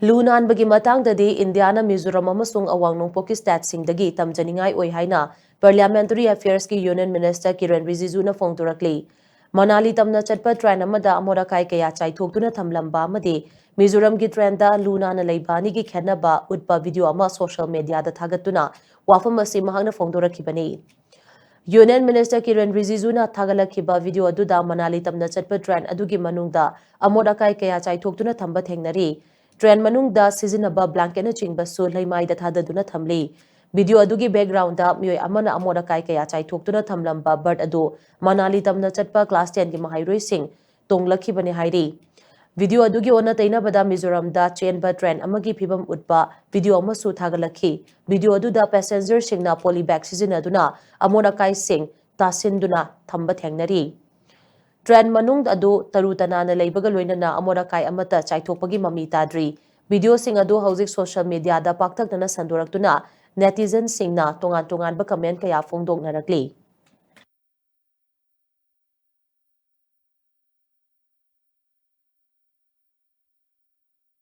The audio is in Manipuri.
Lu-Nanbagi matangdadi Indiana Mizoram amasung awang nongpoki statesingdagi tamjaningai oi haina Parliamentary Affairs ki Union Minister Kiren Rijiju na phongturakli. Manali tamna chatpa train amada amorakai kaya chaithokduna thamlamba amadi Mizoram ki train da Lu-Nana leibani ki khenaba utpa video ama social media da thagattuna wafam asi mahangna phongturakibani. Union Minister Kiren Rijiju na thagalakiba video aduda Manali tamna chatpa train adugi manungda amorakai kaya chaithokduna thamba thengnari. Train manungda sizinaba blanket na chingba su laimai da thadaduna thamli. Video adugi background da miyoi amana amora kai kaya chaithokduna thamlamba bird adu Manali tamna chatpa class 10 ki mahairoi sing tonglakhi bani hairi. Video adugi ona taina bada Mizoram da chenba train amagi phibam utba video amasu thagalakhi. Video aduda passenger singna polybag sizinaduna amora kai sing tasinduna thamba thengnari. Train manung adu tarutana na leibaga loinana amorakai amata chaithokpagi mami tadri. Video sing adu hauzik social media da paktak na sandoraktuna netizen singna tongan ba comment kaya phongdok narakli.